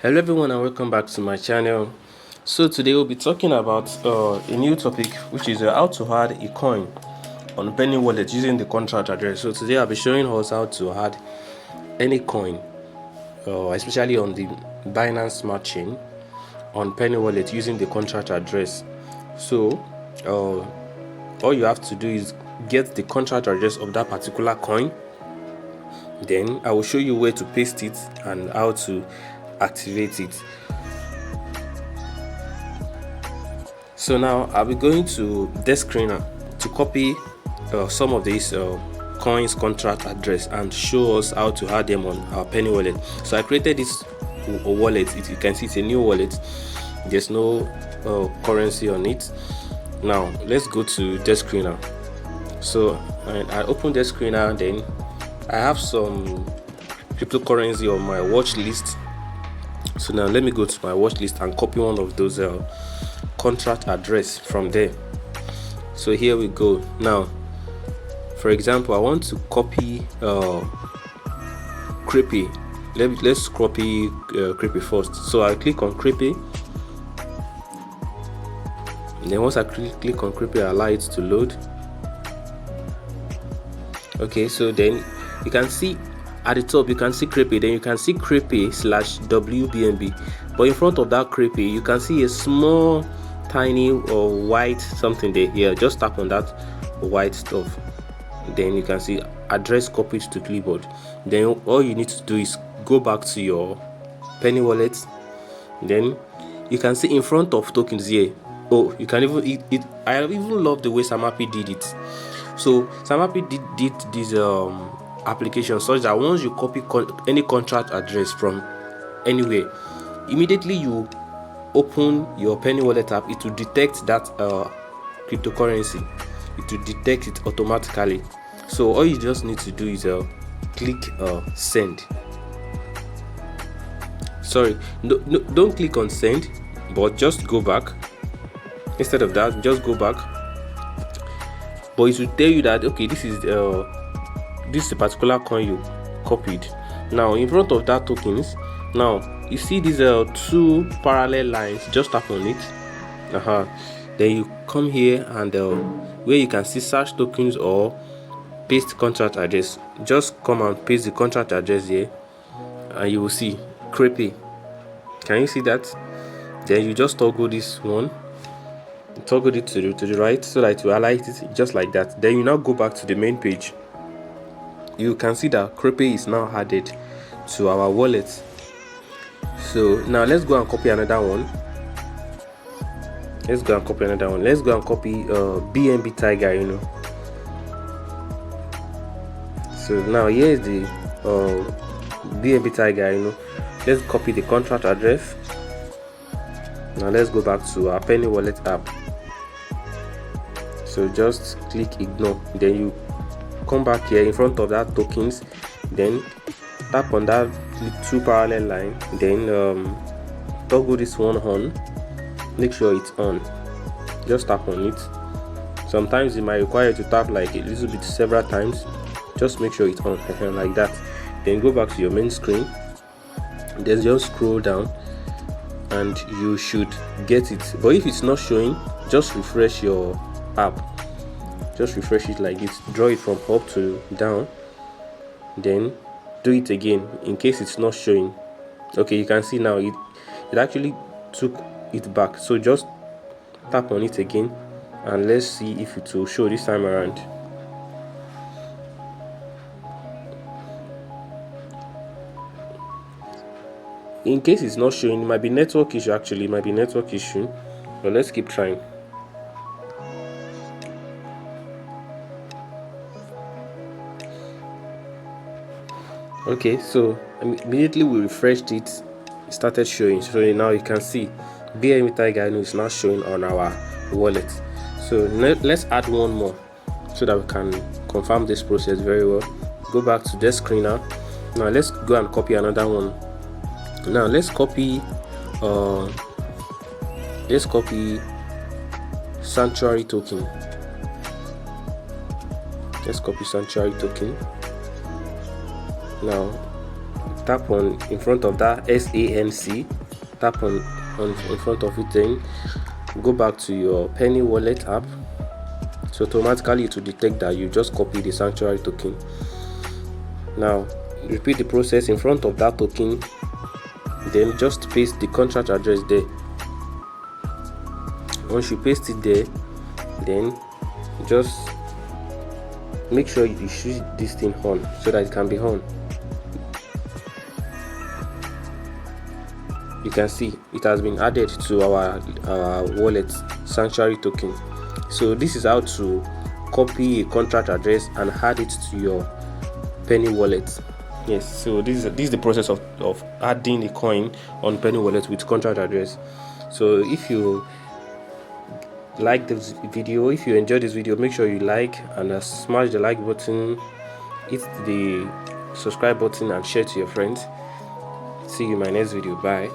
Hello everyone and welcome back to my channel. So today we'll be talking about a new topic, which is how to add a coin on PeniWallet using the contract address. So today I'll be showing us how to add any coin, especially on the Binance Smart Chain on PeniWallet using the contract address. So all you have to do is get the contract address of that particular coin. Then I will show you where to paste it and how to activate it. So now I'll be going to desk screener to copy some of these coins contract address and show us how to add them on our PeniWallet. So I created this wallet. You can see it's a new wallet. There's no currency on it. Now let's go to desk screener. So I open desk screener. Then I have some cryptocurrency on my watch list. So now let me go to my watch list and copy one of those contract address from there. So here we go. Now for example, I want to copy Creepy. Let's copy Creepy first. So I click on Creepy. Then once I click on Creepy, I allow it to load. Okay, so then you can see at the top you can see Creepy. Then you can see Creepy/WBNB. But in front of that Creepy, you can see a small tiny or white something there. Here, just tap on that white stuff. Then you can see address copied to clipboard. Then all you need to do is go back to your PeniWallet. Then you can see in front of tokens here. Oh, you can even I even love the way Samapi did it. So Samapi did this application such that once you copy any contract address from anywhere, immediately you open your PeniWallet app, it will detect that cryptocurrency. It will detect it automatically. So all you just need to do is click send. Sorry, no, don't click on send, but just go back. Instead of that, just go back. But it will tell you that okay, this is the particular coin you copied. Now in front of that tokens, now you see these two parallel lines. Just tap on it. Then you come here and where you can see search tokens or paste contract address. Just come and paste the contract address here, and you will see Creepy. Can you see that? Then you just toggle this one, toggle it to the right so that you highlight it just like that. Then you now go back to the main page. You can see that Creepy is now added to our wallet. So now let's go and copy another one. Let's go and copy BNB Tiger, So now here is the BNB Tiger, Let's copy the contract address. Now let's go back to our PeniWallet app. So just click ignore. Then you come back here in front of that tokens. Then tap on that two parallel line. Then toggle this one on. Make sure it's on. Just tap on it. Sometimes it might require you to tap like a little bit several times. Just make sure it's on like that. Then go back to your main screen. Then just scroll down and you should get it. But if it's not showing, just refresh your app. Just refresh it like this. Draw it from up to down. Then do it again in case it's not showing. Okay, you can see now it actually took it back. So just tap on it again and let's see if it will show this time around. In case it's not showing, it might be network issue. Actually, it might be network issue, but let's keep trying. Okay, so immediately we refreshed it, it started showing. So now you can see BNB Tiger is now showing on our wallet. So let's add one more so that we can confirm this process very well. Go back to the screener. Now let's go and copy another one. Now let's copy Sanctuary token. Let's copy Sanctuary token. Now tap on in front of that SANC, tap on in front of it, then go back to your PeniWallet app. So automatically it will detect that you just copied the sanctuary token. Now repeat the process in front of that token, then just paste the contract address there. Once you paste it there, then just make sure you switch this thing on so that it can be on. You can see it has been added to our wallet sanctuary token. So this is how to copy a contract address and add it to your PeniWallet. Yes, so this is the process of adding a coin on PeniWallet with contract address. So if you like this video, if you enjoyed this video, make sure you like and smash the like button, hit the subscribe button and share to your friends. See you in my next video. Bye.